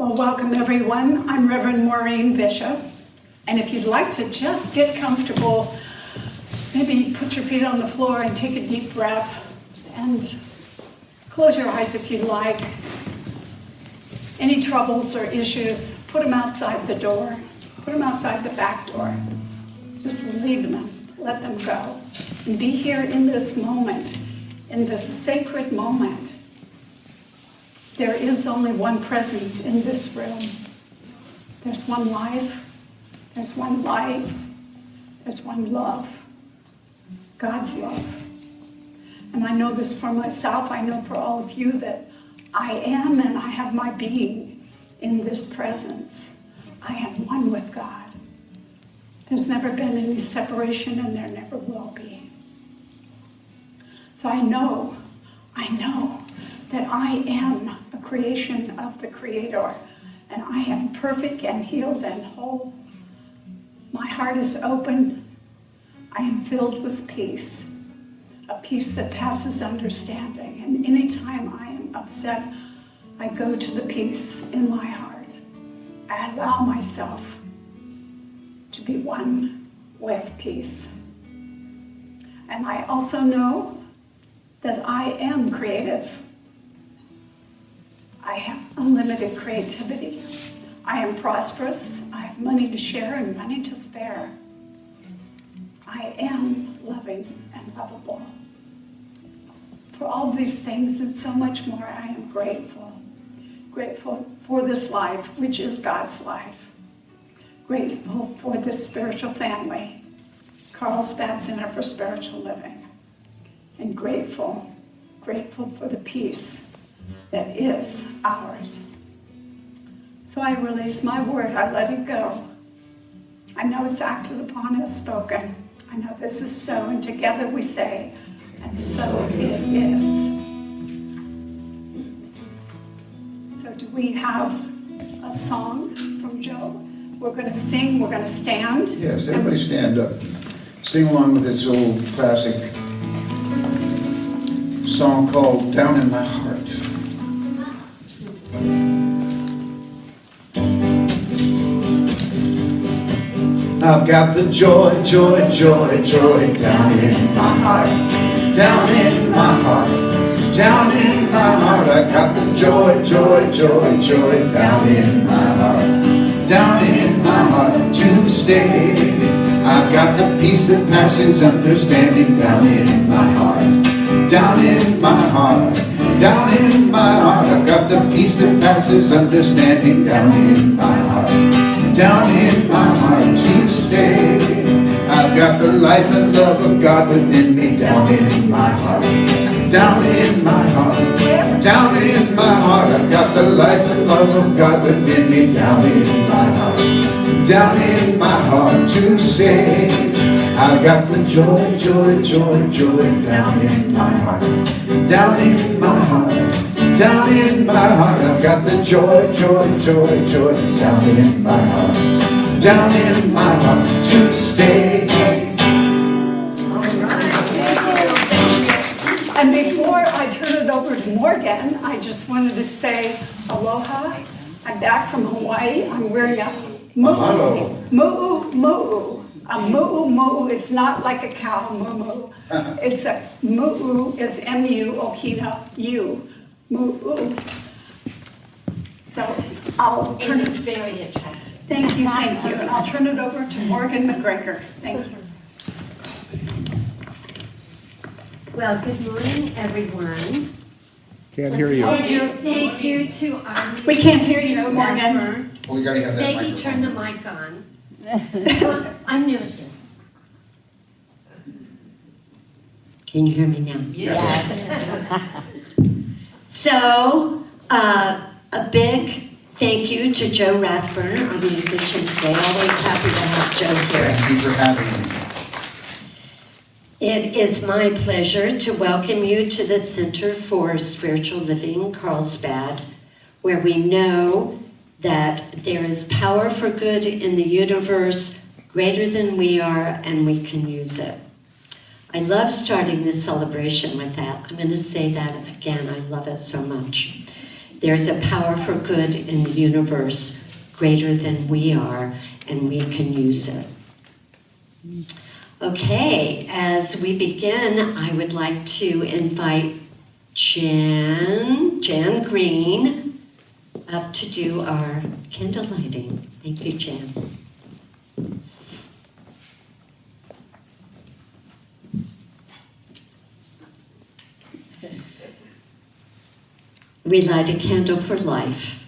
Well, welcome everyone. I'm Reverend Maurene Bishop. And if you'd like to just get comfortable, maybe put your feet on the floor and take a deep breath and close your eyes if you'd like. Any troubles or issues, put them outside the door. Put them outside the back door. Just leave them, let them go. And be here in this moment, in this sacred moment. There is only one presence in this room. There's one life, there's one light, there's one love, God's love. And I know this for myself, I know for all of you that I am and I have my being in this presence. I am one with God. There's never been any separation and there never will be. So I know that I am a creation of the Creator, and I am perfect and healed and whole. My heart is open. I am filled with peace, a peace that passes understanding. And anytime I am upset, I go to the peace in my heart. I allow myself to be one with peace. And I also know that I am creative. I have unlimited creativity. I am prosperous. I have money to share and money to spare. I am loving and lovable. For all these things and so much more, I am grateful. Grateful for this life, which is God's life. Grateful for this spiritual family, Carlsbad Center for Spiritual Living. And grateful for the peace that is ours. So I release my word, I let it go. I know it's acted upon as spoken. I know this is so, and together we say, and so it is. So do we have a song from Joe? We're going to sing, we're going to stand. Yes, everybody stand up. Sing along with this old classic song called Down in My Heart. I've got the joy, joy, joy, joy down in my heart, down in my heart, down in my heart. I got the joy, joy, joy, joy down in my heart, down in my heart to stay. I've got the peace that passes understanding down in my heart, down in my heart, down in my heart. I've got the peace that passes understanding down in my heart, down in my heart to stay. I've got the life and love of God within me down in my heart, down in my heart, down in my heart. I've got the life and love of God within me down in my heart, down in my heart to stay. I've got the joy, joy, joy, joy down in my heart, down in my heart, down in my heart. I've got the joy, joy, joy, joy down in my heart, down in my heart to stay. And before I turn it over to Morgan, I just wanted to say aloha. I'm back from Hawaii. I'm wearing a mu'u. Mu'u, mu'u. A mu'u, mu'u is not like a cow, mu'u. It's a mu'u is M-U, Okina, U. Mu'u. So I'll turn It's very attractive. Thank you. And I'll turn it over to Morgan McGregor. Thank you. Well, good morning, everyone. Can't hear you. Thank you to our We can't hear you, Joe Morgan. Redburn. Well, we gotta have that Maybe turn the microphone. mic on. I'm new at this. Can you hear me now? Yes. So, a big thank you to Joe Rathburn, our musician today. Always happy to have Joe here. Thank you for having me. It is my pleasure to welcome you to the Center for Spiritual Living, Carlsbad, where we know that there is power for good in the universe greater than we are, and we can use it. I love starting this celebration with that. I'm going to say that again. I love it so much. There's a power for good in the universe greater than we are, and we can use it. Okay, as we begin, I would like to invite Jan Green up to do our candle lighting. Thank you, Jan. We light a candle for life.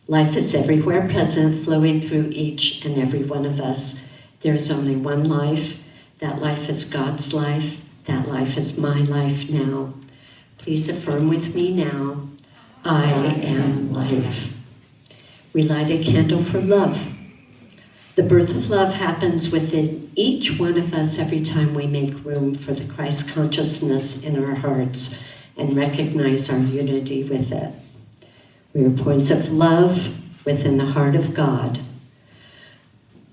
Life is everywhere present, flowing through each and every one of us. There's only one life. That life is God's life. That life is my life now. Please affirm with me now, I am life. We light a candle for love. The birth of love happens within each one of us every time we make room for the Christ consciousness in our hearts and recognize our unity with it. We are points of love within the heart of God.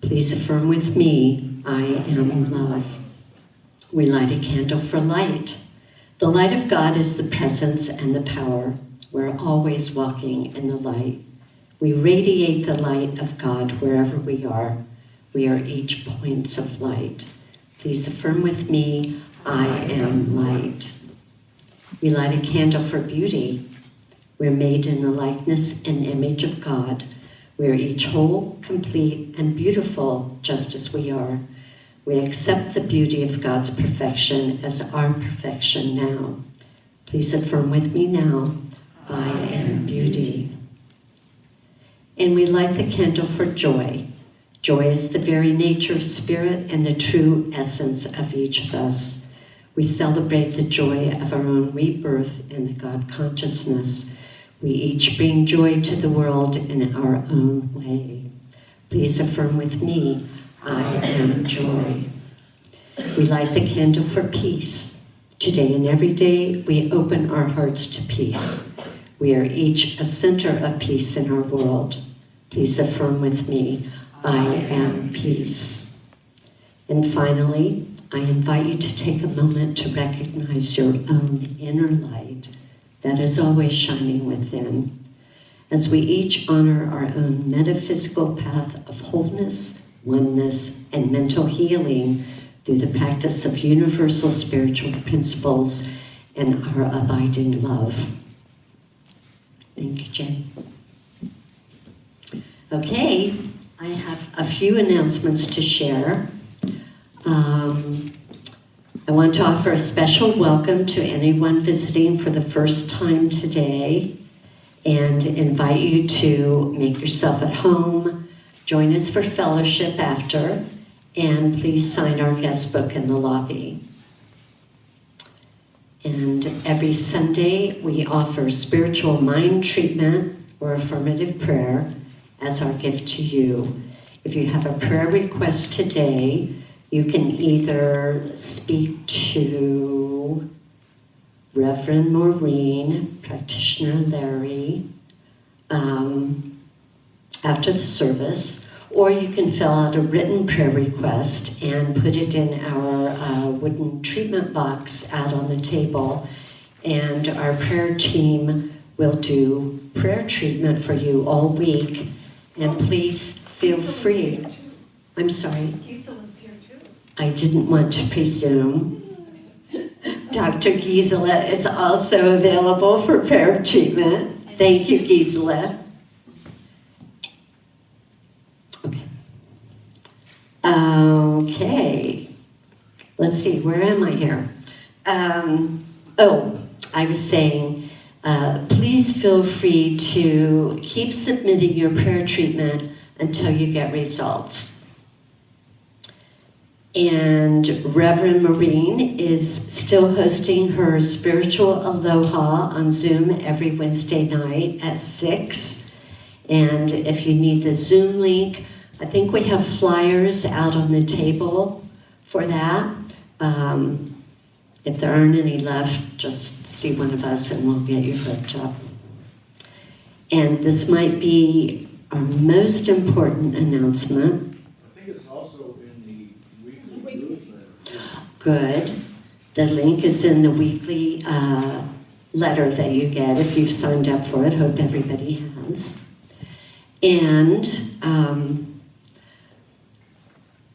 Please affirm with me, I am love. We light a candle for light. The light of God is the presence and the power. We're always walking in the light. We radiate the light of God wherever we are. We are each points of light. Please affirm with me, I am light. We light a candle for beauty. We're made in the likeness and image of God. We are each whole, complete, and beautiful just as we are. We accept the beauty of God's perfection as our perfection now. Please affirm with me now, I am beauty. And we light the candle for joy. Joy is the very nature of spirit and the true essence of each of us. We celebrate the joy of our own rebirth in the God consciousness. We each bring joy to the world in our own way. Please affirm with me, I am joy. We light the candle for peace. Today and every day, we open our hearts to peace. We are each a center of peace in our world. Please affirm with me, I am peace. And finally, I invite you to take a moment to recognize your own inner light that is always shining within. As we each honor our own metaphysical path of wholeness, oneness, and mental healing through the practice of universal spiritual principles and our abiding love. Thank you, Jane. Okay, I have a few announcements to share. I want to offer a special welcome to anyone visiting for the first time today and invite you to make yourself at home, join us for fellowship after, and please sign our guest book in the lobby. And every Sunday, we offer spiritual mind treatment or affirmative prayer as our gift to you. If you have a prayer request today, you can either speak to Reverend Maurene, Practitioner Larry, after the service, or you can fill out a written prayer request and put it in our wooden treatment box out on the table, and our prayer team will do prayer treatment for you all week. And please feel free. I'm sorry. Gisella's here too. I didn't want to presume. Dr. Gisela is also available for prayer treatment. Thank you, Gisela. Okay. Let's see, where am I here? I was saying, please feel free to keep submitting your prayer treatment until you get results. And Reverend Maurene is still hosting her Spiritual Aloha on Zoom every Wednesday night at 6. And if you need the Zoom link, I think we have flyers out on the table for that. If there aren't any left, just see one of us and we'll get you hooked up. And this might be our most important announcement. I think it's also in the weekly newsletter. Good. The link is in the weekly letter that you get if you've signed up for it. Hope everybody has. And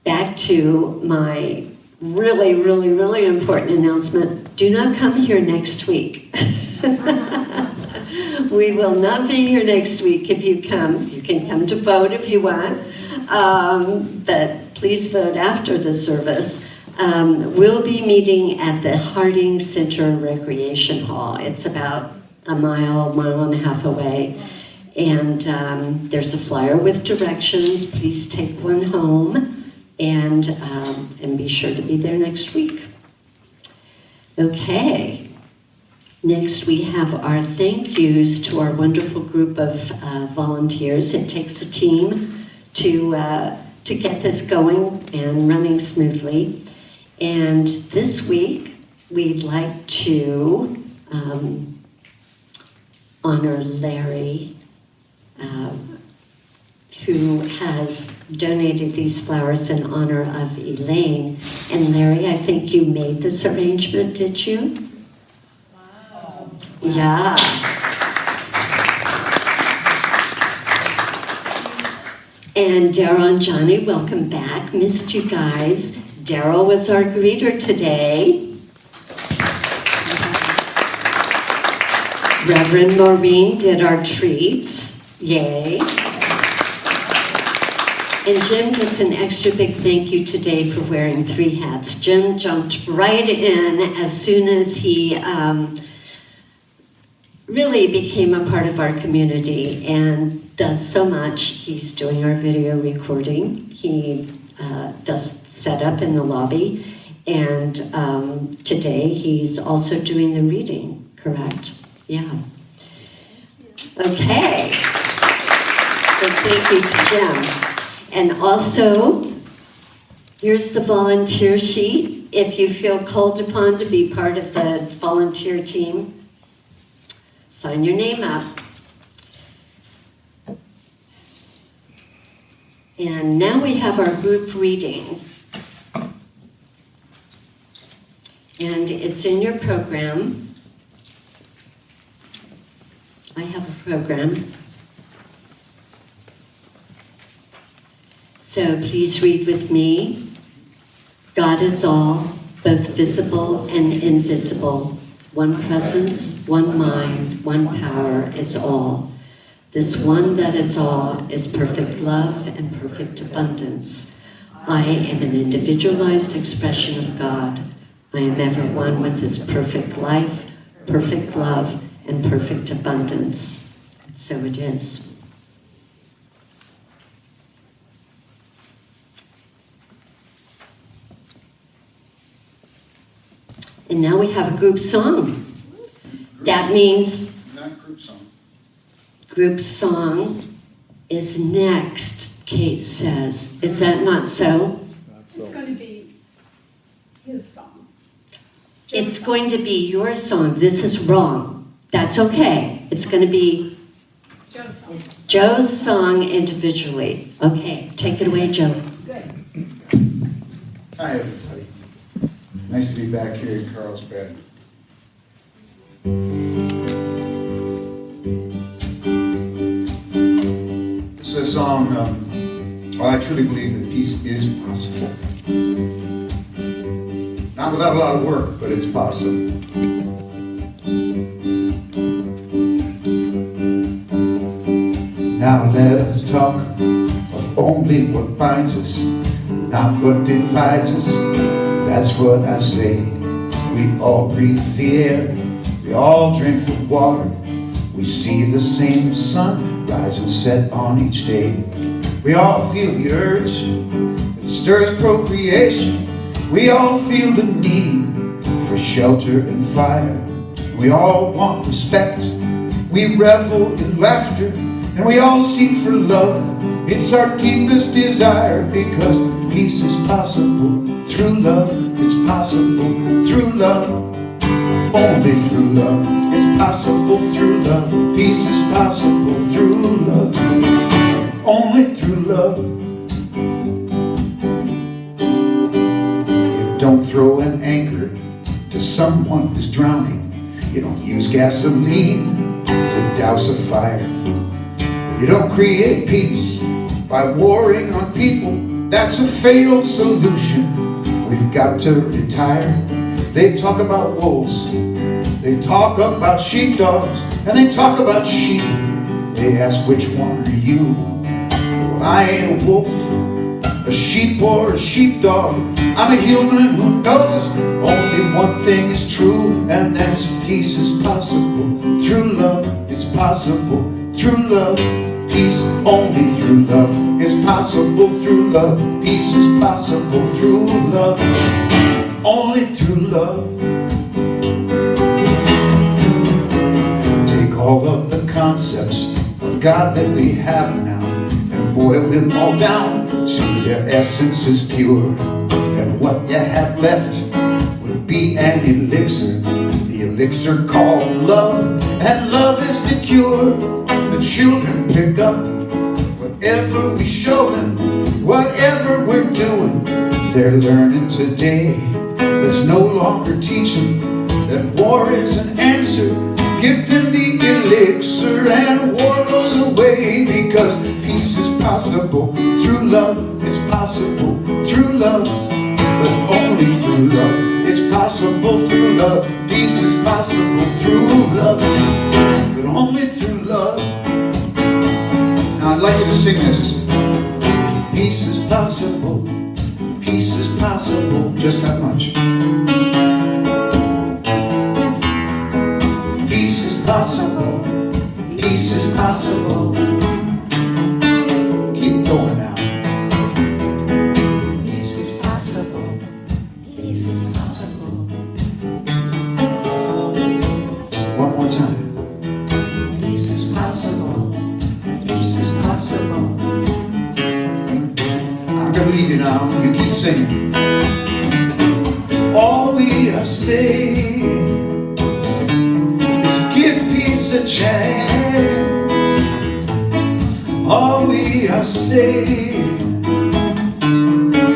back to my really, really, really important announcement. Do not come here next week. We will not be here next week if you come. You can come to vote if you want, but please vote after the service. We'll be meeting at the Harding Center Recreation Hall. It's about a mile and a half away. And there's a flyer with directions. Please take one home and be sure to be there next week. Okay. Next, we have our thank yous to our wonderful group of volunteers. It takes a team to get this going and running smoothly. And this week, we'd like to honor Larry, who has donated these flowers in honor of Elaine. And Larry, I think you made this arrangement, did you? Wow. Yeah. And Daryl and Johnny, welcome back. Missed you guys. Daryl was our greeter today. Reverend Maurene did our treats. Yay. And Jim gets an extra big thank you today for wearing 3 hats. Jim jumped right in as soon as he really became a part of our community and does so much. He's doing our video recording. He does setup in the lobby. And today he's also doing the reading, correct? Yeah. Okay. So thank you to Jim. And also, here's the volunteer sheet. If you feel called upon to be part of the volunteer team, sign your name up. And now we have our group reading. And it's in your program. I have a program. So please read with me. God is all, both visible and invisible. One presence, one mind, one power is all. This one that is all is perfect love and perfect abundance. I am an individualized expression of God. I am ever one with His perfect life, perfect love, and perfect abundance. So it is. And now we have a group song. That means Not group song. group song is next, Kate says. Is that not so? It's going to be his song. It's going to be your song. This is wrong. That's okay. It's going to be Joe's song. Joe's song individually. Okay, take it away, Joe. Good. Hi, everybody. Nice to be back here in Carlsbad. This is a song, I truly believe that peace is possible. Not without a lot of work, but it's possible. Now let us talk of only what binds us, not what divides us. That's what I say. We all breathe the air, we all drink the water. We see the same sun rise and set on each day. We all feel the urge that stirs procreation. We all feel the need for shelter and fire. We all want respect. We revel in laughter, and we all seek for love. It's our deepest desire, because peace is possible through love. It's possible through love. Only through love. It's possible through love. Peace is possible through love. Only through love. You don't throw an anchor to someone who's drowning. You don't use gasoline to douse a fire. You don't create peace by warring on people. That's a failed solution. We've got to retire. They talk about wolves, they talk about sheepdogs, and they talk about sheep. They ask, which one are you? Well, I ain't a wolf, a sheep or a sheepdog. I'm a human who knows only one thing is true, and that's peace is possible through love. It's possible through love. Peace only through love is possible through love. Peace is possible through love, only through love. Take all of the concepts of God that we have now and boil them all down to their essence is pure. And what you have left would be an elixir, the elixir called love, and love is the cure. The children pick up whatever we show them, whatever we're doing, they're learning today. Let's no longer teach them that war is an answer. Give them the elixir and war goes away, because peace is possible through love. It's possible through love, but only through love. It's possible through love. Peace is possible through love, but only through love. Now I'd like you to sing this. Peace is possible. Peace is possible. Just that much. Peace is possible. Peace is possible. Keep going now. Peace is possible. Peace is possible. One more time. Peace is possible. Peace is possible. I'm gonna leave you now. You keep singing. All we are saying is give peace a chance. All we are saying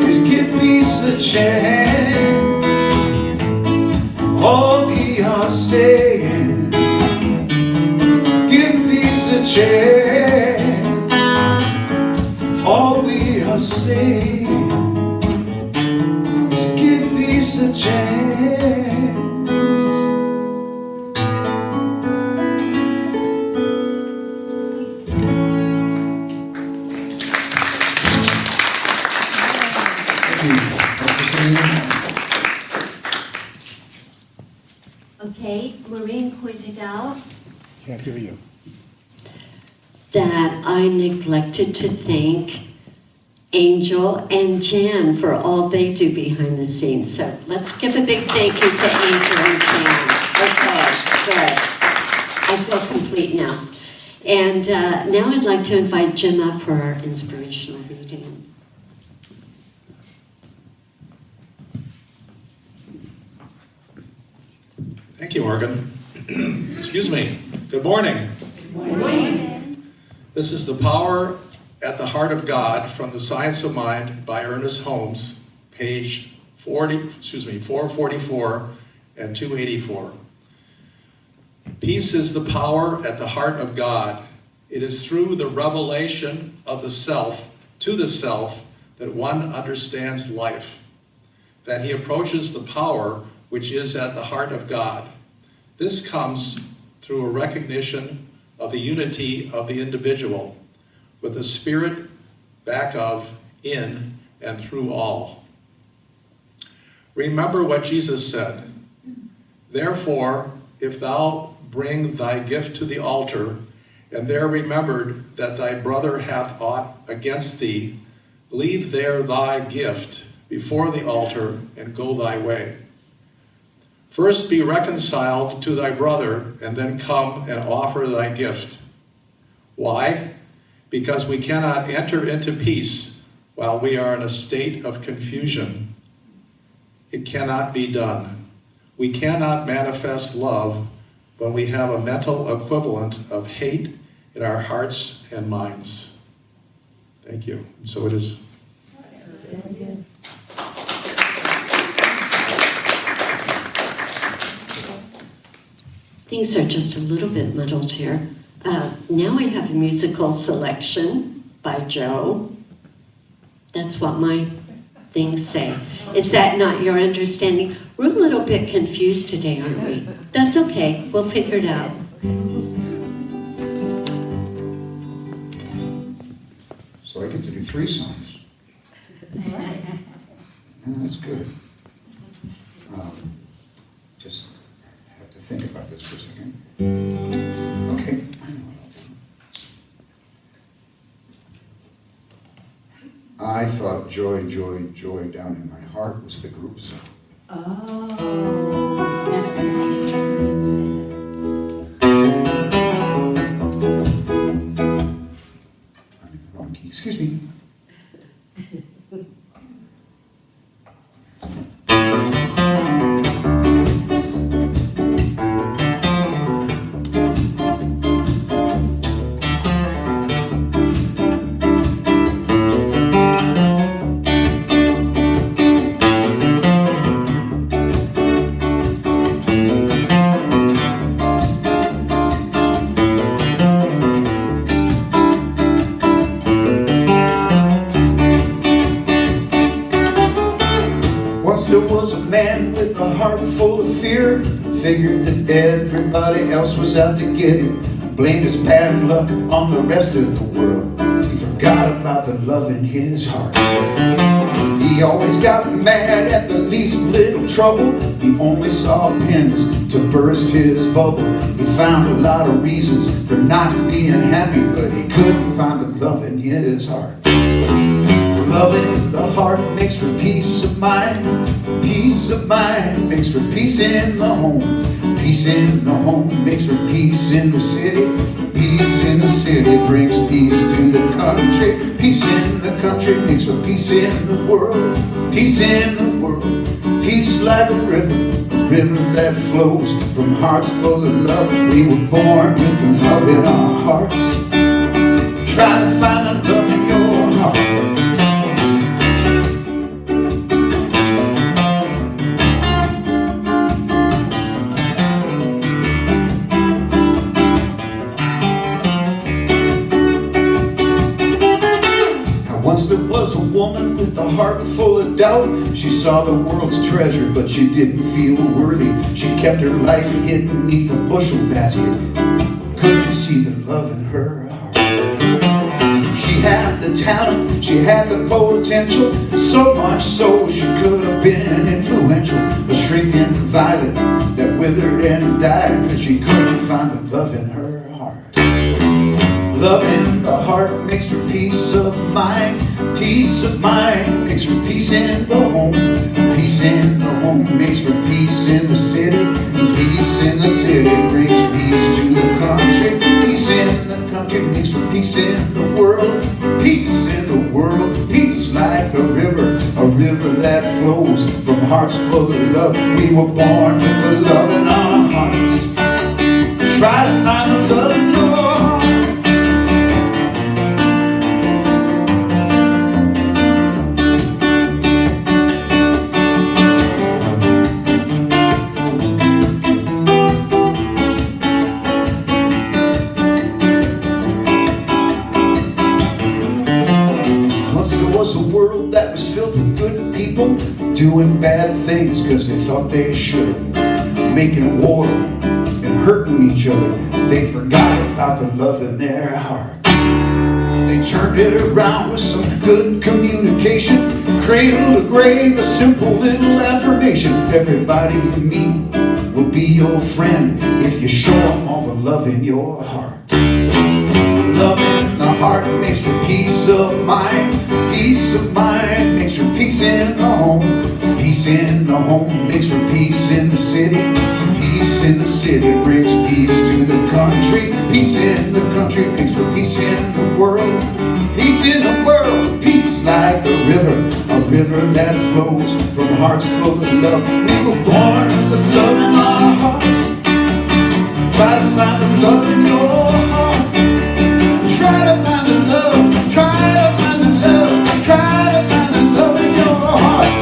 is give peace a chance. All we are saying, give peace a chance. All we are saying is give peace a chance. Okay, Maurene pointed out Can't hear you. that I neglected to thank Angel and Jan for all they do behind the scenes. So let's give a big thank you to Angel and Jan. Okay, good. I feel complete now. And now I'd like to invite Jim up for our inspirational reading. Thank you, Morgan. Excuse me. Good morning. Good morning. This is The Power at the Heart of God from The Science of Mind by Ernest Holmes, page 444 and 284. Peace is the power at the heart of God. It is through the revelation of the self to the self that one understands life, that he approaches the power which is at the heart of God. This comes through a recognition of the unity of the individual, with the spirit back of, in, and through all. Remember what Jesus said. Therefore, if thou bring thy gift to the altar, and there remembered that thy brother hath aught against thee, leave there thy gift before the altar, and go thy way. First be reconciled to thy brother, and then come and offer thy gift. Why? Because we cannot enter into peace while we are in a state of confusion. It cannot be done. We cannot manifest love when we have a mental equivalent of hate in our hearts and minds. Thank you. And so it is. Things are just a little bit muddled here. Now we have a musical selection by Joe. That's what my things say. Is that not your understanding? We're a little bit confused today, aren't we? That's okay. We'll figure it out. So I get to do 3 songs. Yeah, that's good. Just have to think about this for a second. Okay, I know what I'll do. I thought Joy, Joy, Joy Down in My Heart was the group song. I'm in the wrong key, excuse me. Once there was a man with a heart full of fear, figured that everybody else was out to get him, blamed his bad luck on the rest of the world. He forgot about the love in his heart. He always got mad at the least little trouble. He only saw pins to burst his bubble. He found a lot of reasons for not being happy, but he couldn't find the love in his heart. Love in the heart makes for peace of mind. Peace of mind makes for peace in the home. Peace in the home makes for peace in the city. Peace in the city brings peace to the country. Peace in the country makes for peace in the world. Peace in the world. Peace like a river that flows from hearts full of love. We were born with the love in our hearts. Try to find the love in your heart. Once there was a woman with a heart full of doubt. She saw the world's treasure, but she didn't feel worthy. She kept her light hidden beneath a bushel basket. Could you see the love in her heart? She had the talent, she had the potential, so much so she could have been influential. A shrinking violet that withered and died because she couldn't find the love in her heart. Love in the heart makes for peace of mind. Peace of mind makes for peace in the home. Peace in the home makes for peace in the city. Peace in the city brings peace to the country. Peace in the country makes for peace in the world. Peace in the world. Peace like a river that flows from hearts full of love. We were born with the love in our hearts. Try to find the love in your heart. Was a world that was filled with good people doing bad things because they thought they should, making war and hurting each other. They forgot about the love in their heart. They turned it around with some good communication, cradle to grave, a simple little affirmation. Everybody you meet will be your friend if you show them all the love in your heart. Love in the heart makes for peace of mind. Peace of mind makes for peace in the home. Peace in the home makes for peace in the city. Peace in the city brings peace to the country. Peace in the country makes for peace in the world. Peace in the world. Peace like a river that flows from hearts full of love. We were born with the love in our hearts. Try to find the love in your heart. Try to find the love. Try to find the love. Try to find the love in your heart.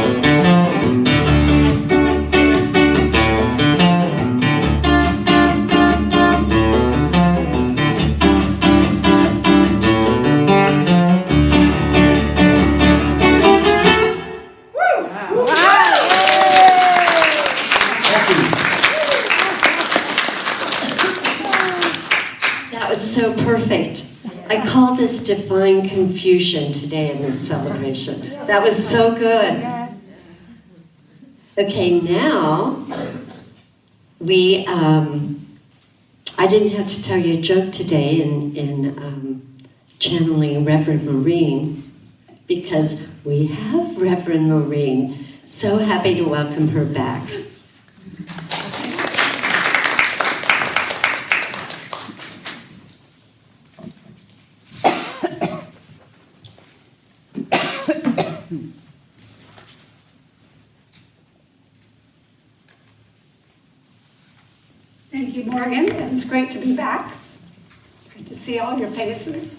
call this divine confusion today in this celebration. That was so good. Okay, now I didn't have to tell you a joke today in channeling Reverend Maurene, because we have Reverend Maurene. So happy to welcome her back. Thank you, Morgan. It's great to be back. Great to see all your faces.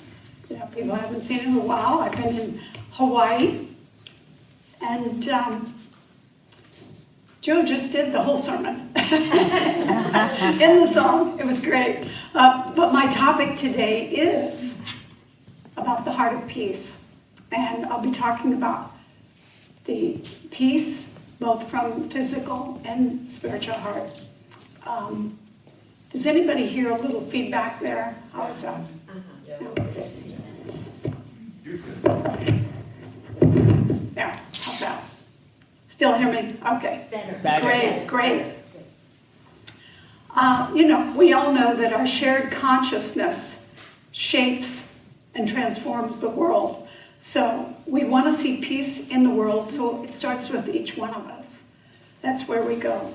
You know, people I haven't seen in a while. I've been in Hawaii. And Joe just did the whole sermon in the song. It was great. But my topic today is about the heart of peace. And I'll be talking about the peace, both from physical and spiritual heart. Does anybody hear a little feedback there? How is that? There, how's that? Still hear me? Okay. Better. Great. You know, we all know that our shared consciousness shapes and transforms the world. So we want to see peace in the world, so it starts with each one of us. That's where we go.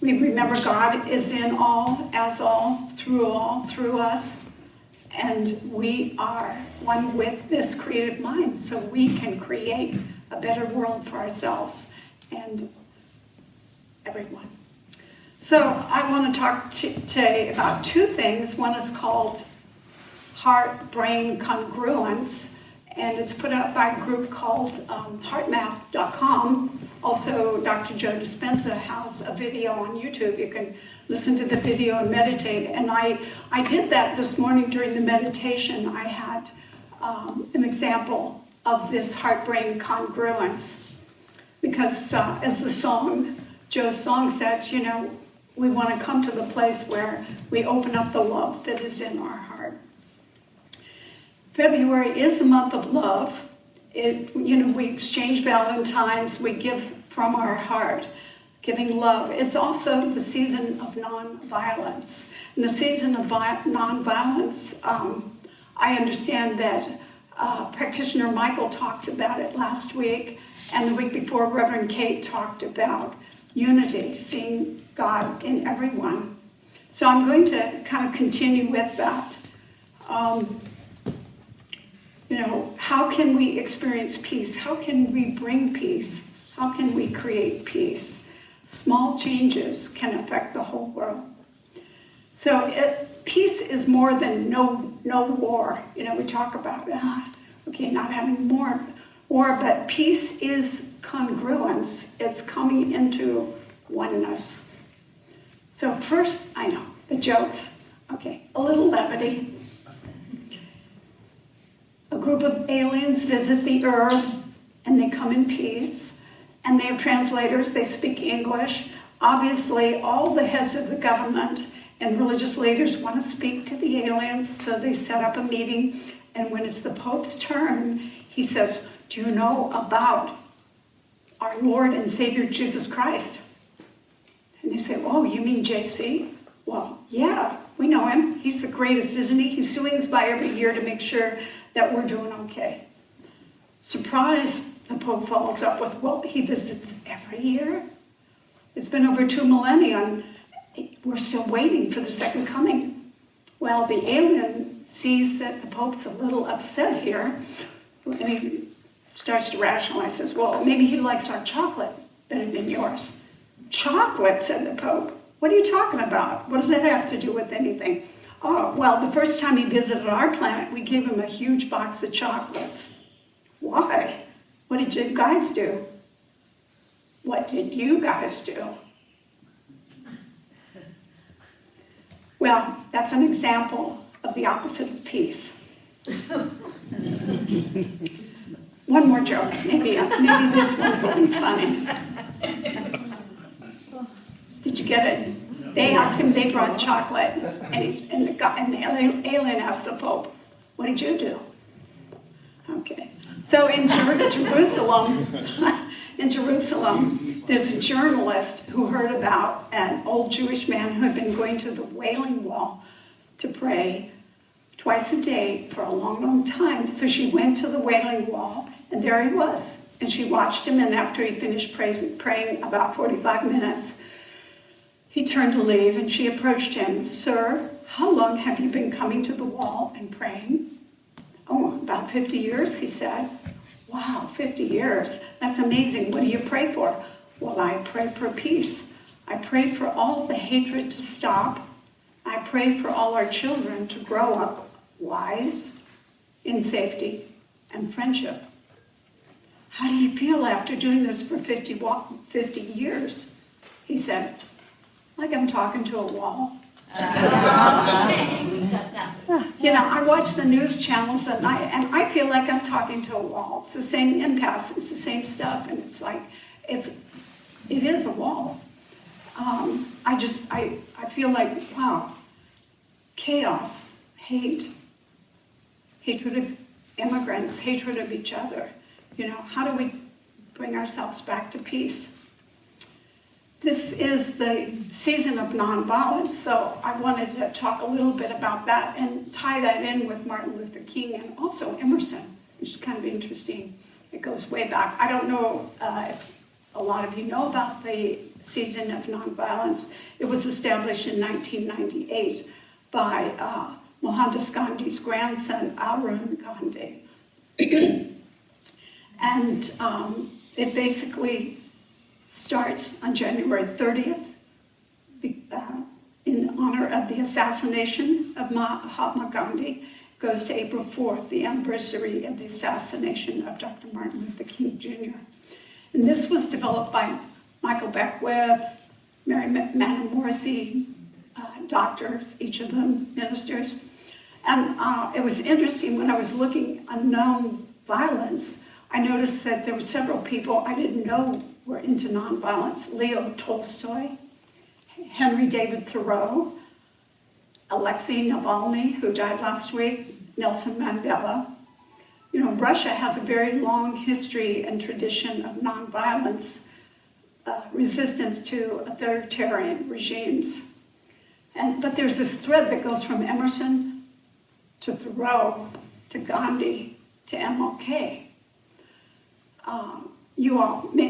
We remember God is in all, as all, through us. And we are one with this creative mind, so we can create a better world for ourselves and everyone. So I want to talk today about two things. One is called heart-brain congruence, and it's put out by a group called heartmath.com. Also, Dr. Joe Dispenza has a video on YouTube. You can listen to the video and meditate. And I did that this morning during the meditation. I had an example of this heart-brain congruence. Because as the song, Joe's song said, you know, we want to come to the place where we open up the love that is in our heart. February is the month of love. We exchange Valentines, we give from our heart, giving love. It's also the season of nonviolence. In the season of nonviolence, I understand that practitioner Michael talked about it last week, and the week before Reverend Kate talked about unity, seeing God in everyone. So I'm going to kind of continue with that. How can we experience peace? How can we bring peace? How can we create peace? Small changes can affect the whole world. So peace is more than no war. We talk about, not having more war, but peace is congruence. It's coming into oneness. So first, I know, the jokes. Okay, a little levity. A group of aliens visit the earth, and they come in peace, and they have translators, they speak English. Obviously, all the heads of the government and religious leaders want to speak to the aliens, so they set up a meeting, and when it's the Pope's turn, he says, do you know about our Lord and Savior Jesus Christ? And they say, oh, you mean JC? Well, yeah, we know him. He's the greatest, isn't he? He swings by every year to make sure that we're doing okay. Surprised, the Pope follows up with, well, he visits every year. It's been over 2 millennia, and we're still waiting for the second coming. Well, the alien sees that the Pope's a little upset here, and he starts to rationalize, says, well, maybe he likes our chocolate better than yours. Chocolate, said the Pope. What are you talking about? What does that have to do with anything? Oh, well, the first time he visited our planet, we gave him a huge box of chocolates. Why? What did you guys do? What did you guys do? Well, that's an example of the opposite of peace. One more joke. Maybe this one will be funny. Did you get it? They asked him, they brought chocolate, and the alien asked the Pope, what did you do? So in Jerusalem, in Jerusalem, there's a journalist who heard about an old Jewish man who had been going to the Wailing Wall to pray twice a day for a long, long time. So she went to the Wailing Wall, and there he was. And she watched him, and after he finished praying about 45 minutes, he turned to leave, and she approached him. Sir, how long have you been coming to the wall and praying? Oh, about 50 years, he said. Wow, 50 years. That's amazing. What do you pray for? Well, I pray for peace. I pray for all the hatred to stop. I pray for all our children to grow up wise, in safety, and friendship. How do you feel after doing this for 50 years? He said, like I'm talking to a wall. You know, I watch the news channels at night, and I feel like I'm talking to a wall. It's the same impasse, it's the same stuff, and it's like, it is a wall. I feel like, wow, chaos, hate, hatred of immigrants, hatred of each other. You know, how do we bring ourselves back to peace? This is the season of nonviolence, so I wanted to talk a little bit about that and tie that in with Martin Luther King and also Emerson, which is kind of interesting. It goes way back. I don't know if a lot of you know about the season of nonviolence. It was established in 1998 by Mohandas Gandhi's grandson, Arun Gandhi. And it basically starts on January 30th in honor of the assassination of Mahatma Gandhi. Goes to April 4th, the anniversary of the assassination of Dr. Martin Luther King Jr. And this was developed by Michael Beckwith, Mary Manning Morrissey, doctors, each of them ministers. And it was interesting when I was looking at nonviolence, I noticed that there were several people I didn't know were into nonviolence. Leo Tolstoy, Henry David Thoreau, Alexei Navalny, who died last week, Nelson Mandela. You know, Russia has a very long history and tradition of nonviolence, resistance to authoritarian regimes. But there's this thread that goes from Emerson to Thoreau to Gandhi to MLK.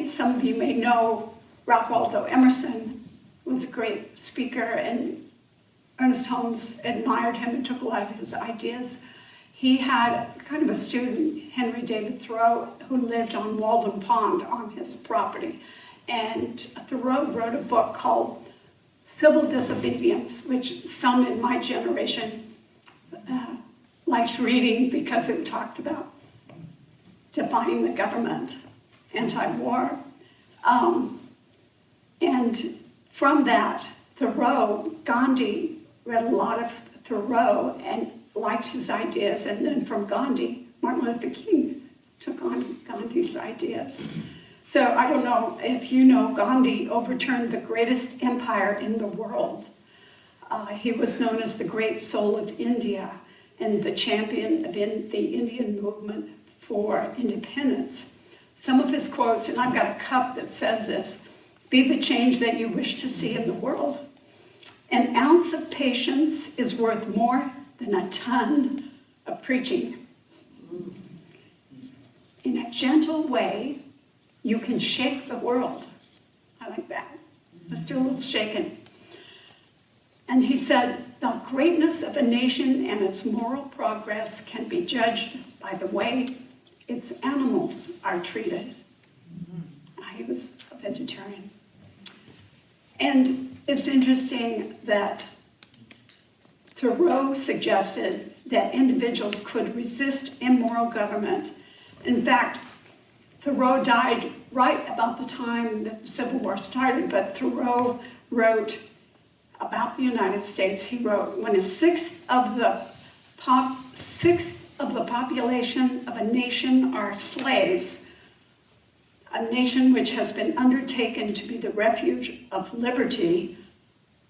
Some of you may know Ralph Waldo Emerson was a great speaker, and Ernest Holmes admired him and took a lot of his ideas. He had kind of a student, Henry David Thoreau, who lived on Walden Pond on his property. And Thoreau wrote a book called Civil Disobedience, which some in my generation liked reading because it talked about defying the government, anti-war. And from that, Thoreau, Gandhi read a lot of Thoreau and liked his ideas, and then from Gandhi, Martin Luther King took on Gandhi's ideas. So I don't know if you know, Gandhi overturned the greatest empire in the world. He was known as the great soul of India and the champion of the Indian movement for independence. Some of his quotes, and I've got a cup that says this: be the change that you wish to see in the world. An ounce of patience is worth more than a ton of preaching. In a gentle way, you can shake the world. I like that. Let's do a little shaking. And he said, the greatness of a nation and its moral progress can be judged by the way its animals are treated. He was a vegetarian. And it's interesting that Thoreau suggested that individuals could resist immoral government. In fact, Thoreau died right about the time that the Civil War started, but Thoreau wrote about the United States. He wrote, when a sixth of the population of a nation are slaves, a nation which has been undertaken to be the refuge of liberty,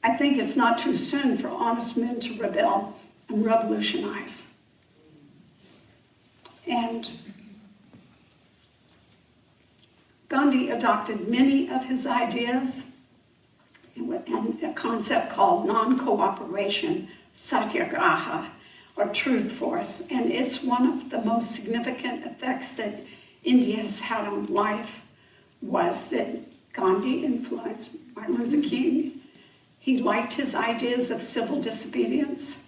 I think it's not too soon for honest men to rebel and revolutionize. And Gandhi adopted many of his ideas and a concept called non-cooperation, satyagraha, or truth force. And it's one of the most significant effects that India has had on life was that Gandhi influenced Martin Luther King. He liked his ideas of civil disobedience,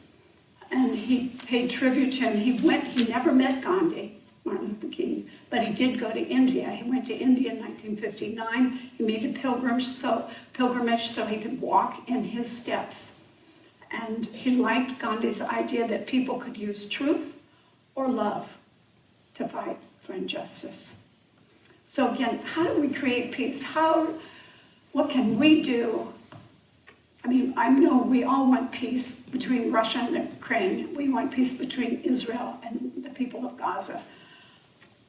and he paid tribute to him. He never met Gandhi, Martin Luther King, but he did go to India. He went to India in 1959. He made a pilgrimage so he could walk in his steps. And he liked Gandhi's idea that people could use truth or love to fight for injustice. So again, how do we create peace? What can we do? I mean, I know we all want peace between Russia and Ukraine. We want peace between Israel and the people of Gaza.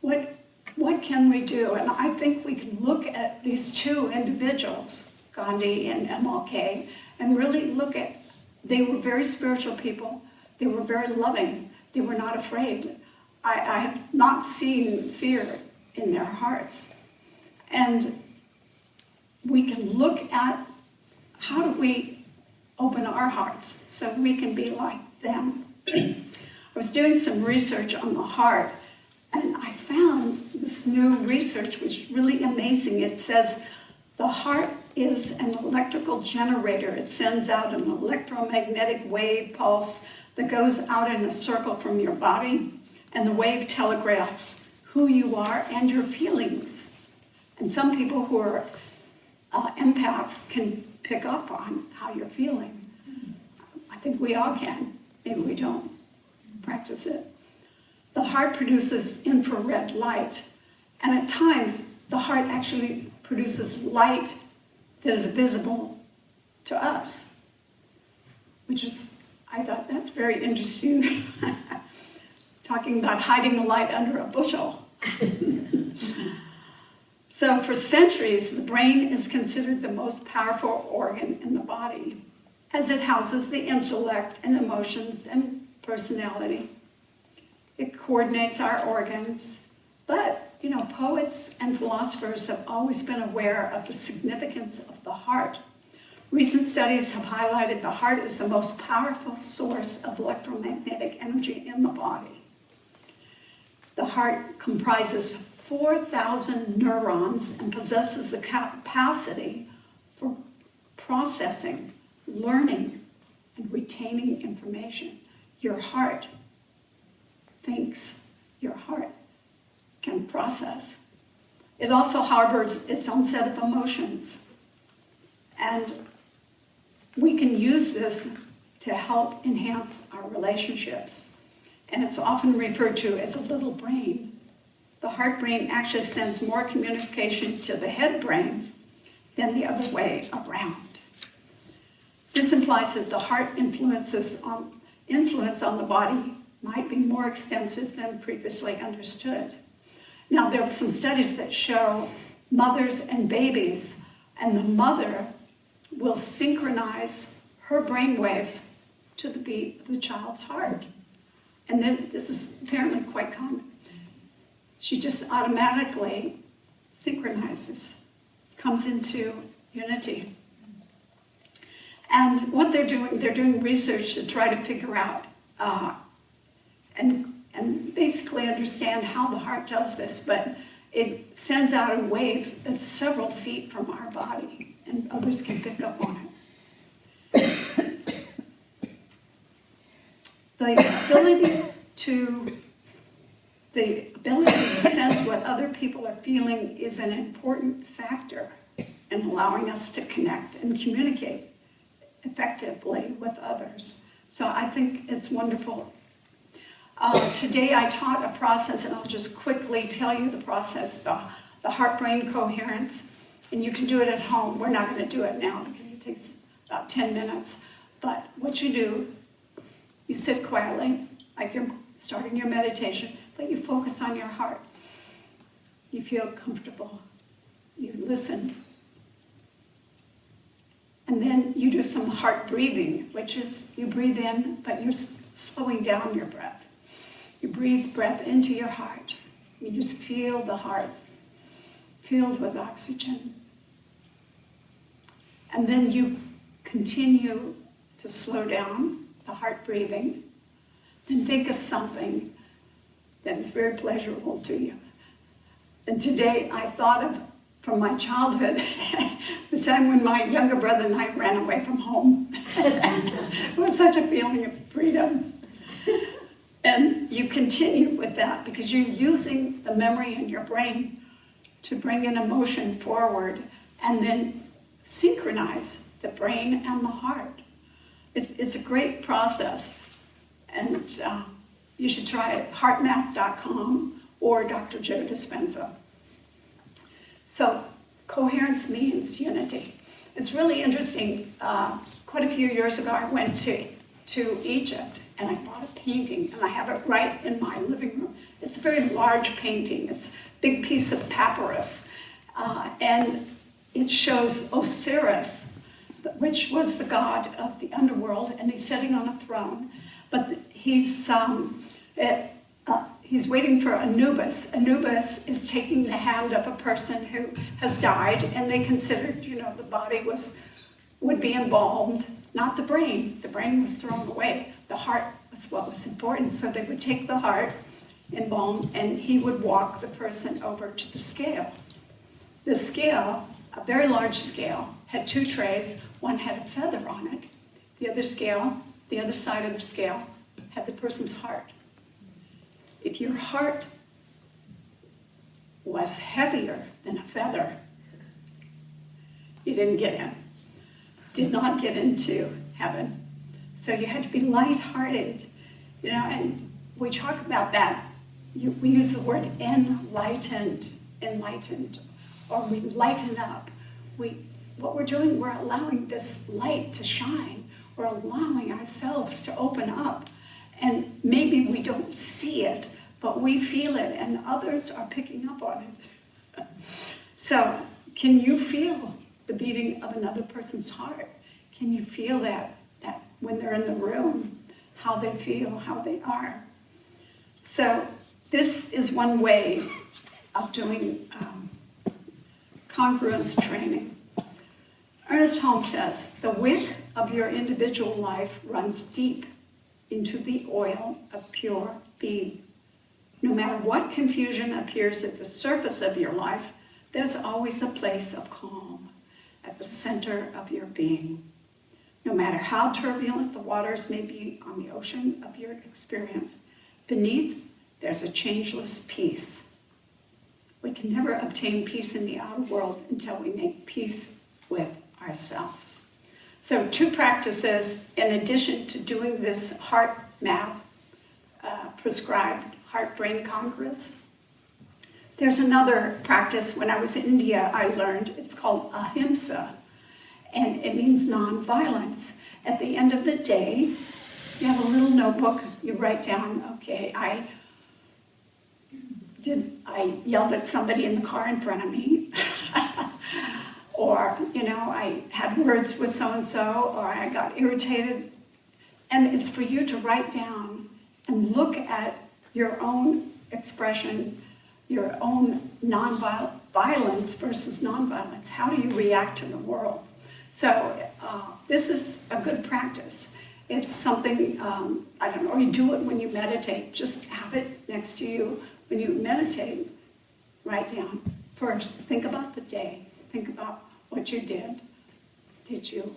What can we do? And I think we can look at these two individuals, Gandhi and MLK, and really look at, they were very spiritual people. They were very loving. They were not afraid. I have not seen fear in their hearts. And we can look at how do we open our hearts so we can be like them. I was doing some research on the heart, and I found this new research was really amazing. It says the heart is an electrical generator. It sends out an electromagnetic wave pulse that goes out in a circle from your body, and the wave telegraphs who you are and your feelings. And some people who are empaths can pick up on how you're feeling. I think we all can. Maybe we don't practice it. The heart produces infrared light, and at times the heart actually produces light that is visible to us, which is, I thought that's very interesting. Talking about hiding the light under a bushel. So for centuries, the brain is considered the most powerful organ in the body, as it houses the intellect and emotions and personality. It coordinates our organs, but poets and philosophers have always been aware of the significance of the heart. Recent studies have highlighted the heart is the most powerful source of electromagnetic energy in the body. The heart comprises 4,000 neurons and possesses the capacity for processing, learning, and retaining information. Your heart thinks, your heart can process. It also harbors its own set of emotions. And we can use this to help enhance our relationships. And it's often referred to as a little brain. The heart brain actually sends more communication to the head brain than the other way around. This implies that the heart influence on the body might be more extensive than previously understood. Now, there are some studies that show mothers and babies, and the mother will synchronize her brain waves to the beat of the child's heart. And then this is apparently quite common. She just automatically synchronizes, comes into unity. And what they're doing research to try to figure out and basically understand how the heart does this, but it sends out a wave that's several feet from our body, and others can pick up on it. The ability to sense what other people are feeling is an important factor in allowing us to connect and communicate effectively with others. So I think it's wonderful. Today I taught a process, and I'll just quickly tell you the process, the heart-brain coherence, and you can do it at home. We're not going to do it now because it takes about 10 minutes. But what you do, you sit quietly, like you're starting your meditation, but you focus on your heart. You feel comfortable. You listen. And then you do some heart breathing, which is you breathe in, but you're slowing down your breath. You breathe breath into your heart. You just feel the heart. filled with oxygen. And then you continue to slow down the heart breathing. Then think of something that is very pleasurable to you. And today I thought of, from my childhood, the time when my younger brother and I ran away from home. It was such a feeling of freedom. And you continue with that because you're using the memory in your brain to bring an emotion forward and then synchronize the brain and the heart. It's a great process. And you should try it, heartmath.com or Dr. Joe Dispenza. So coherence means unity. It's really interesting. Quite a few years ago, I went to Egypt and I bought a painting and I have it right in my living room. It's a very large painting. It's a big piece of papyrus. And it shows Osiris, which was the god of the underworld, and he's sitting on a throne. But he's waiting for Anubis. Anubis is taking the hand of a person who has died, and they considered, the body would be embalmed, not the brain. The brain was thrown away. The heart was what was important. So they would take the heart, embalm, and he would walk the person over to the scale. The scale, a very large scale, had two trays. One had a feather on it. The other side of the scale, had the person's heart. If your heart was heavier than a feather, you didn't get in. Did not get into heaven. So you had to be lighthearted, and we talk about that. We use the word enlightened, or we lighten up. What we're doing, we're allowing this light to shine. We're allowing ourselves to open up. And maybe we don't see it, but we feel it, and others are picking up on it. So, can you feel the beating of another person's heart? Can you feel that when they're in the room, how they feel, how they are? So, this is one way of doing congruence training. Ernest Holmes says, the wick of your individual life runs deep into the oil of pure being. No matter what confusion appears at the surface of your life, there's always a place of calm at the center of your being. No matter how turbulent the waters may be on the ocean of your experience, beneath there's a changeless peace. We can never obtain peace in the outer world until we make peace with ourselves. So 2 practices, in addition to doing this heart math, prescribed heart-brain congruence. There's another practice. When I was in India, I learned, it's called ahimsa, and it means non-violence. At the end of the day, you have a little notebook, you write down, okay, I yelled at somebody in the car in front of me, or, I had words with so-and-so, or I got irritated. And it's for you to write down and look at your own expression, your own violence versus non-violence. How do you react to the world? So this is a good practice. It's something, or you do it when you meditate. Just have it next to you. When you meditate, write down. First, think about the day. Think about what you did. Did you,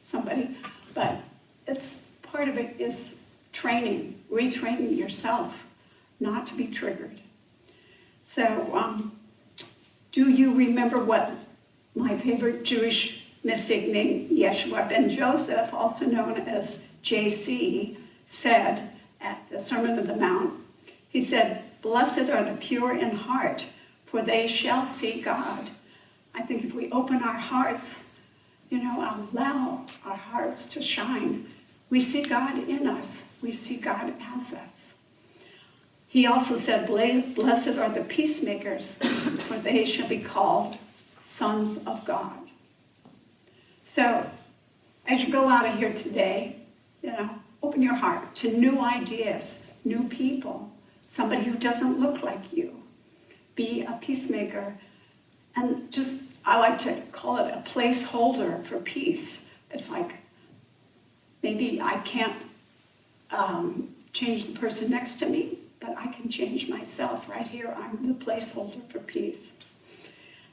somebody? But it's part of it is training, retraining yourself not to be triggered. So, do you remember what my favorite Jewish mystic named Yeshua ben Joseph, also known as JC, said at the Sermon on the Mount? He said, "Blessed are the pure in heart, for they shall see God." I think if we open our hearts, allow our hearts to shine, we see God in us. We see God as us. He also said, "Blessed are the peacemakers, for they shall be called sons of God." So, as you go out of here today, open your heart to new ideas, new people, somebody who doesn't look like you. be a peacemaker. And just, I like to call it a placeholder for peace. It's like, maybe I can't change the person next to me, but I can change myself right here. I'm the placeholder for peace.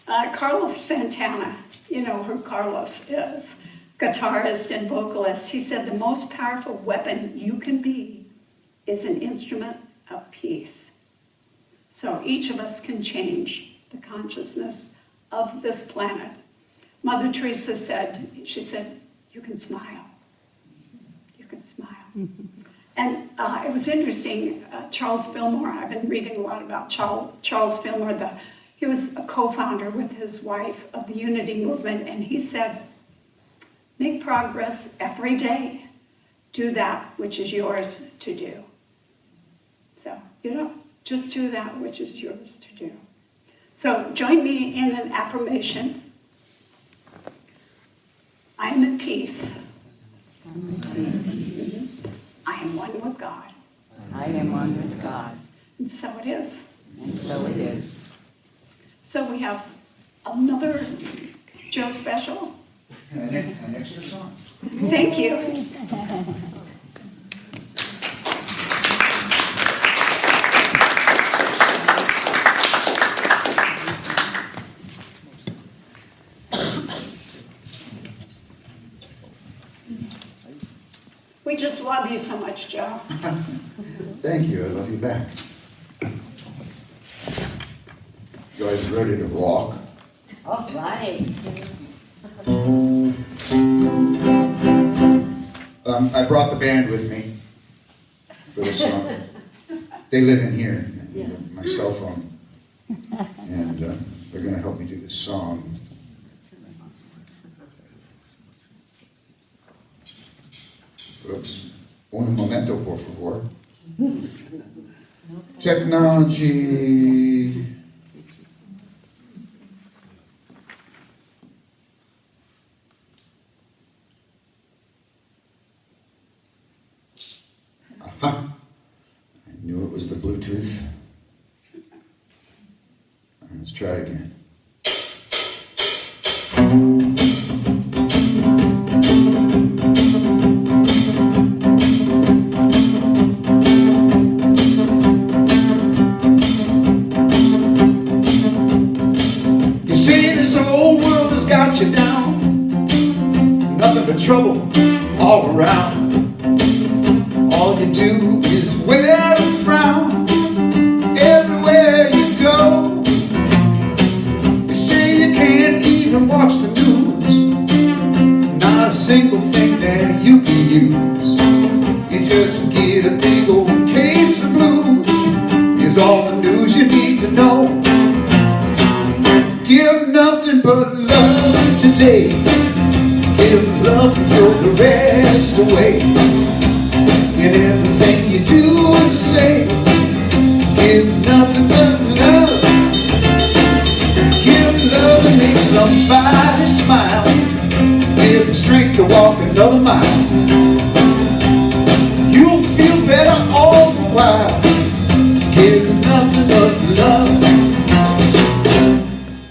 Carlos Santana, you know who Carlos is, guitarist and vocalist. He said the most powerful weapon you can be is an instrument of peace. So each of us can change the consciousness of this planet. Mother Teresa said, she said, you can smile. You can smile. And it was interesting, Charles Fillmore, I've been reading a lot about Charles Fillmore. He was a co-founder with his wife of the Unity Movement, and he said, make progress every day. Do that which is yours to do. So, just do that which is yours to do. So join me in an affirmation. I am at peace. I am one with God. I am one with God. And so it is. And so it is. So we have another Joe special. An extra song. Thank you. We just love you so much, Joe. Thank you. I love you back. You guys ready to rock? All right. I brought the band with me for this song. They live in here, my cell phone. And they're going to help me do this song. Oops. Un momento, por favor. Technology. Aha. I knew it was the Bluetooth. Let's try it again. You see, this old world has got you down. Nothing but trouble all around. All you do is wear a frown everywhere you go. You say you can't even watch the news. Not a single thing there you can use. You just get a big old case of blues. Is all the news you need to know. Give nothing but love today. Give love and throw the rest away. In everything you do and say, give nothing but love. Give love and make somebody smile. Give them strength to walk another mile. You'll feel better all the while. Give nothing but love.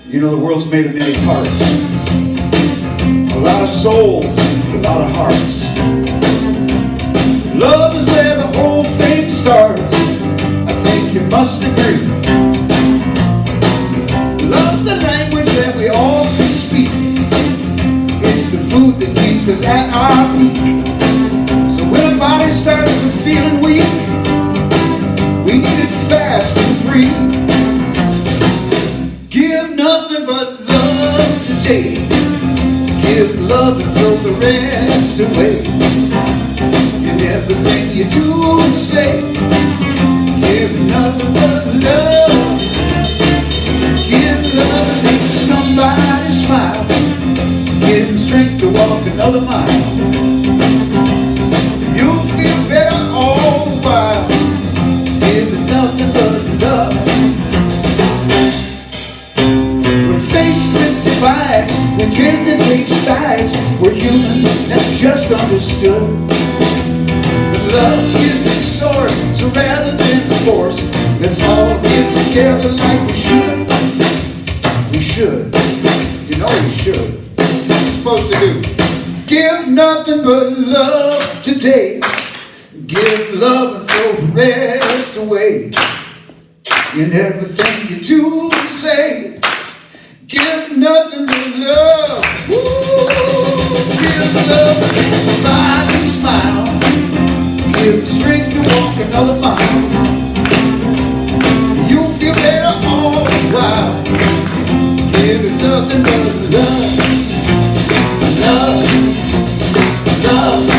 You know, the world's made of many parts. A lot of souls, a lot of hearts. Love is where the whole thing starts. I think you must agree. Love's the language that we all can speak. It's the food that keeps us at our feet. So when a body starts feeling weak, we need it fast and free. Give nothing but love today. Give love and throw the rest away. In everything you do and say, give nothing but love. Give love and make somebody smile. Give them strength to walk another mile. You'll feel better all the while. Give nothing but love. We're faced with divides, we tend to take sides. We're human, that's just understood. Love is the source, so rather than the force, Let's all get together like we should. We should. You know we should. What we're supposed to do. Give nothing but love today. Give love and throw the rest away. In everything you do and say. Give nothing but love. Woo! Give love and smile and smile. Give the strength to walk another mile. You'll feel better all the while. Give it nothing but love. Love. Love.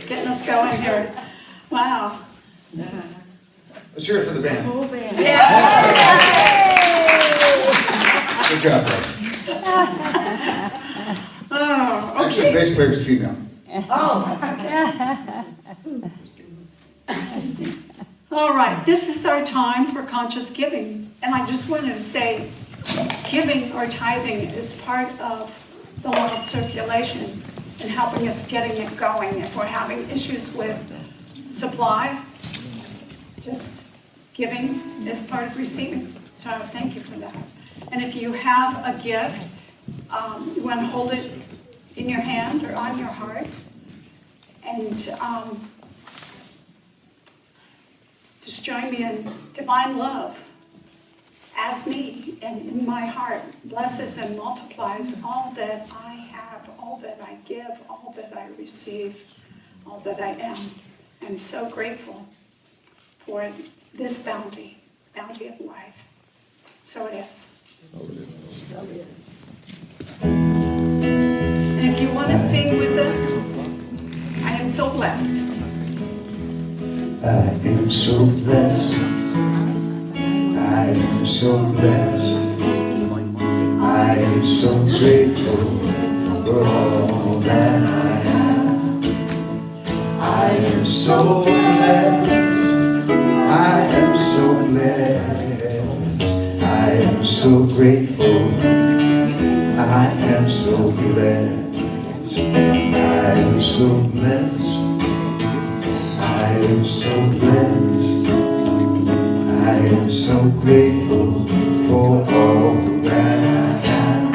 Getting us going here. Wow. Let's hear it for the band. Oh, man. Good job, guys. Oh, Actually, the okay. bass player is female. All right, this is our time for conscious giving. And I just wanted to say, giving or tithing is part of the law of circulation and helping us getting it going. If we're having issues with supply, just giving is part of receiving. So thank you for that. And if you have a gift, you want to hold it in your hand or on your heart. And just join me in divine love as me and in my heart blesses and multiplies all that I have, all that I give, all that I receive, all that I am. I'm so grateful for this bounty of life. So it is. And if you want to sing with us, I am so blessed. I am so blessed. I am so blessed. I am so grateful for all that I have. I am so blessed. I am so blessed. I am so grateful. I am so blessed. I am so blessed. I am so blessed. I am so grateful for all that I have.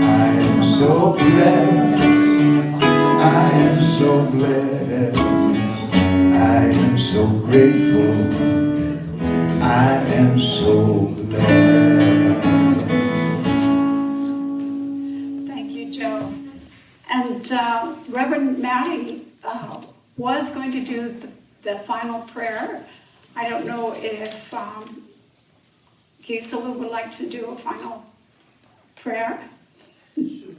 I am so blessed. I am so blessed. I am so grateful. I am so blessed. Thank you, Joe. And Reverend Maddie was going to do the final prayer. I don't know if Gisela would like to do a final prayer. If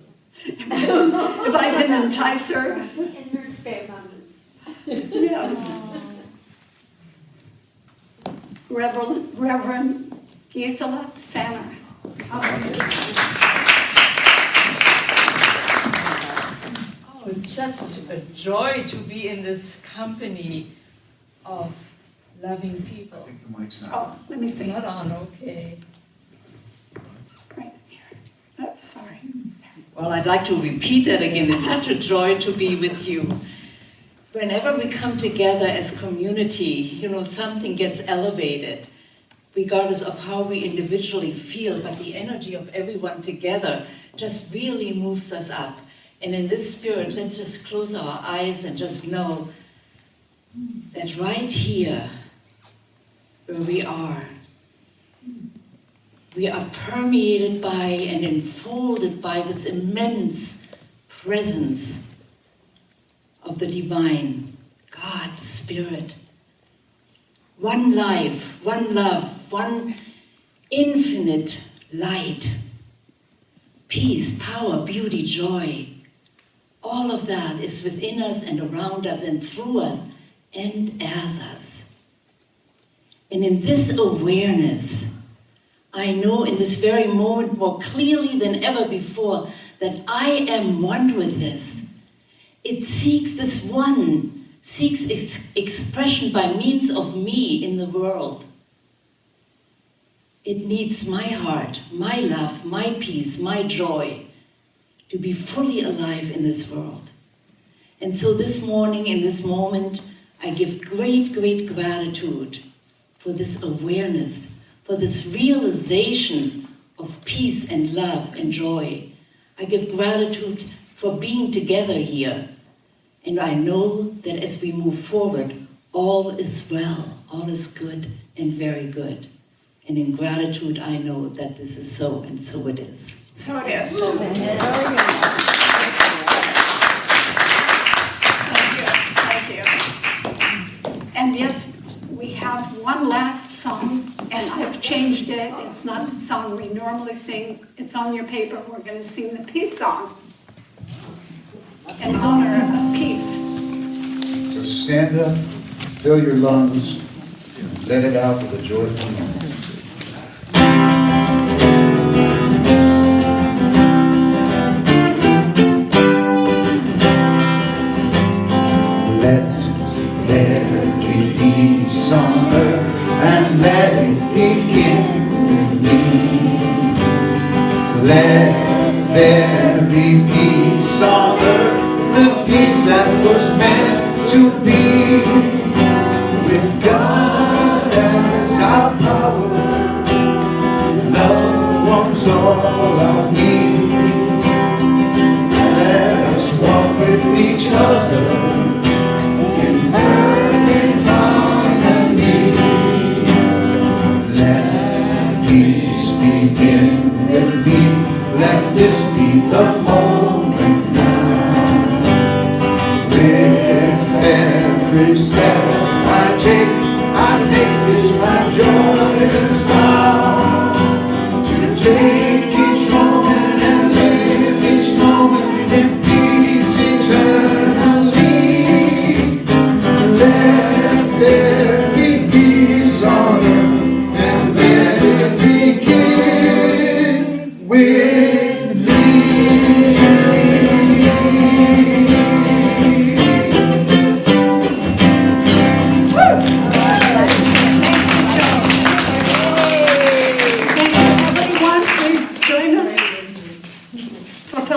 I can entice her. In her spare moments. Yes. Reverend Gisela Sanner. Oh, it's such a joy to be in this company of loving I people. think the mic's not. Oh, let me see. Not on, okay. Right here. Oh, sorry. Well, I'd like to repeat that again. It's such a joy to be with you. Whenever we come together as community, something gets elevated, regardless of how we individually feel, but the energy of everyone together just really moves us up. And in this spirit, let's just close our eyes and just know that right here, where we are permeated by and enfolded by this immense presence of the divine, God, Spirit, one life, one love, one infinite light. Peace, power, beauty, joy. All of that is within us and around us and through us and as us. And in this awareness, I know in this very moment more clearly than ever before that I am one with this. It seeks this one, seeks expression by means of me in the world. It needs my heart, my love, my peace, my joy to be fully alive in this world. And so this morning, in this moment, I give great, great gratitude for this awareness, for this realization of peace and love and joy. I give gratitude for being together here. And I know that as we move forward, all is well, all is good and very good. And in gratitude, I know that this is so, and so it is. So it is. Thank you. And yes, we have one last song, and I've changed it. It's not the song we normally sing. It's on your paper. We're going to sing the peace song in honor of peace. So stand up, fill your lungs, and let it out with a joyful noise. Let there be peace on earth, and let it begin with me. Let there be peace on earth, the peace that was meant to be. With God as our power, love wants all our need. Let us walk with each other in perfect harmony. Let peace begin with me. Let this be the moment now. With every step I take, I make this my joyous vow. To take each moment and live each moment in peace eternally. Let there be peace on earth, and let it begin with